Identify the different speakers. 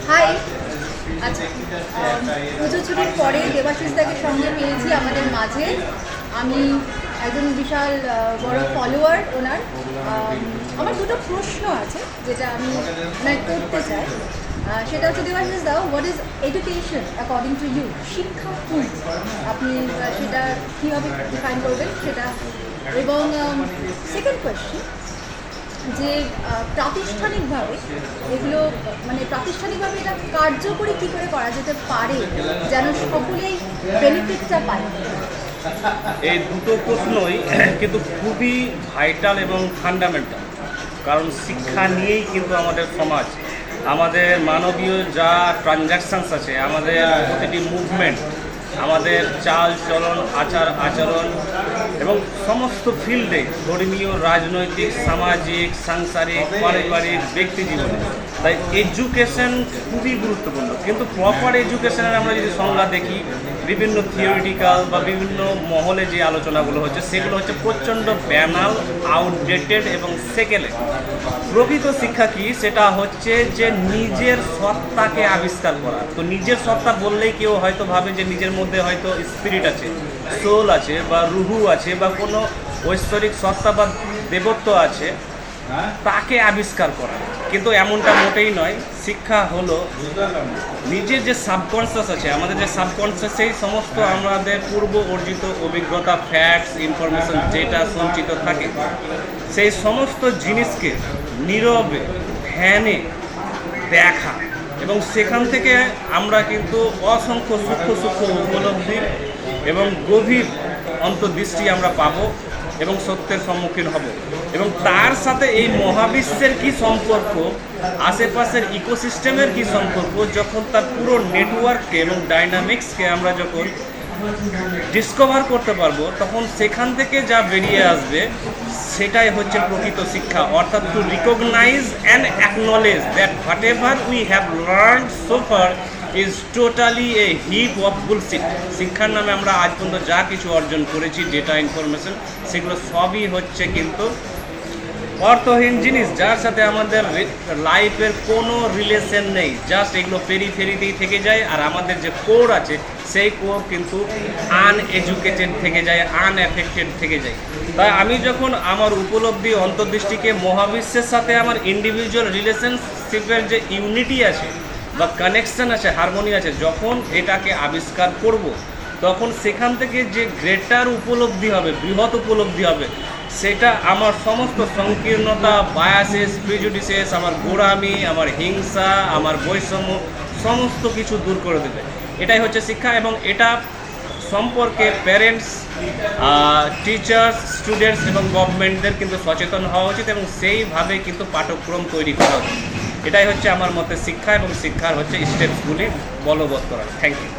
Speaker 1: High. আচ্ছা, পুজো ছুটির পরে দেবাশিস দাকে সঙ্গে পেয়েছি আমাদের মাঝে। আমি একজন বিশাল বড় ফলোয়ার ওনার। আমার দুটো প্রশ্ন আছে যেটা আমি করতে চাই। সেটা হচ্ছে, দেবাশিস দা, what is education according to you? শিক্ষা কী? আপনি সেটা কীভাবে ডিফাইন করবেন সেটা। এবং সেকেন্ড কোয়েশ্চেন, যে প্রাতিষ্ঠানিকভাবে এগুলো প্রাতিষ্ঠানিকভাবে এটা কার্যকরী কী করে করা যেতে পারে যেন সকলেই বেনিফিটটা পায়?
Speaker 2: এই দুটো প্রশ্নই কিন্তু খুবই ভাইটাল এবং ফান্ডামেন্টাল, কারণ শিক্ষা নিয়েই কিন্তু আমাদের সমাজ, আমাদের মানবীয় যা ট্রানজ্যাকশানস আছে, আমাদের প্রতিটি মুভমেন্ট, আমাদের চাল চলন, আচার আচরণ এবং সমস্ত ফিল্ডে, ধর্মীয়, রাজনৈতিক, সামাজিক, সাংসারিক, পারিবারিক, ব্যক্তি জীবনে, তাই এডুকেশন খুবই গুরুত্বপূর্ণ। কিন্তু প্রপার এডুকেশনের আমরা যদি সংজ্ঞা দেখি, বিভিন্ন থিওরিটিক্যাল বা বিভিন্ন মহলে যে আলোচনাগুলো হচ্ছে, সেগুলো হচ্ছে প্রচণ্ড ব্যানাল, আউটডেটেড এবং সেকেলে। প্রকৃত শিক্ষা কি? সেটা হচ্ছে যে নিজের সত্তাকে আবিষ্কার করা। তো নিজের সত্তা বললেই কেউ হয়তো ভাবে যে নিজের মধ্যে হয়তো স্পিরিট আছে, সোল আছে, বা রুহু আছে, বা কোনো ঐশ্বরিক সত্তা বা দেবত্ব আছে, তাকে আবিষ্কার করা। কিন্তু এমনটা মোটেই নয়। শিক্ষা হলো নিজের যে সাবকনসিয়াস আছে, আমাদের যে সাবকনসিয়াস, সেই সমস্ত আমাদের পূর্ব অর্জিত অভিজ্ঞতা, ফ্যাক্টস, ইনফরমেশন যেটা সঞ্চিত থাকে, সেই সমস্ত জিনিসকে নীরবে ধ্যানে দেখা, এবং সেখান থেকে আমরা কিন্তু অসংখ্য সূক্ষ্ম সূক্ষ্ম উপলব্ধি এবং গভীর অন্তর্দৃষ্টি আমরা পাবো এবং সত্যের সম্মুখীন হব। এবং তার সাথে এই মহাবিশ্বের কি সম্পর্ক, আশেপাশের ইকোসিস্টেমের কি সম্পর্ক, যখন তার পুরো নেটওয়ার্ককে এবং ডাইনামিক্সকে আমরা যখন ডিসকভার করতে পারবো, তখন সেখান থেকে যা বেরিয়ে আসবে সেটাই হচ্ছে প্রকৃত শিক্ষা। অর্থাৎ to recognise and acknowledge that whatever we have learn so far is totally a heap of bullshit. শিক্ষার নামে আমরা আজ পর্যন্ত যা কিছু অর্জন করেছি, ডেটা, ইনফরমেশন, সেগুলো সবই হচ্ছে কিন্তু অর্থহীন জিনিস, যার সাথে আমাদের লাইফের কোনো রিলেশন নেই। জাস্ট এগুলো পেরিফেরিতেই থেকে যায়, আর আমাদের যে কোর আছে সেই কোর কিন্তু আনএডুকেটেড থেকে যায়, আনএফেক্টেড থেকে যায়। তাই আমি যখন আমার উপলব্ধি, অন্তর্দৃষ্টিকে মহাবিশ্বের সাথে আমার ইন্ডিভিজুয়াল রিলেশনশিপের যে ইউনিটি আছে বা কানেকশন আছে, হারমোনি আছে, যখন এটাকে আবিষ্কার করব, তখন সেখান থেকে যে গ্রেটার উপলব্ধি হবে, বৃহৎ উপলব্ধি হবে, সেটা আমার সমস্ত সংকীর্ণতা, বায়াসেস, প্রিজুডিসেস, আমার গোড়ামি, আমার হিংসা, আমার বৈষম্য, সমস্ত কিছু দূর করে দেবে। এটাই হচ্ছে শিক্ষা। এবং এটা সম্পর্কে প্যারেন্টস, টিচার্স, স্টুডেন্টস এবং গভর্নমেন্টদের কিন্তু সচেতন হওয়া উচিত, এবং সেইভাবে কিন্তু পাঠ্যক্রম তৈরি করা উচিত। এটাই হচ্ছে আমার মতে শিক্ষা, এবং শিক্ষার হচ্ছে স্টেপসগুলি বলবৎ করা। Thank you.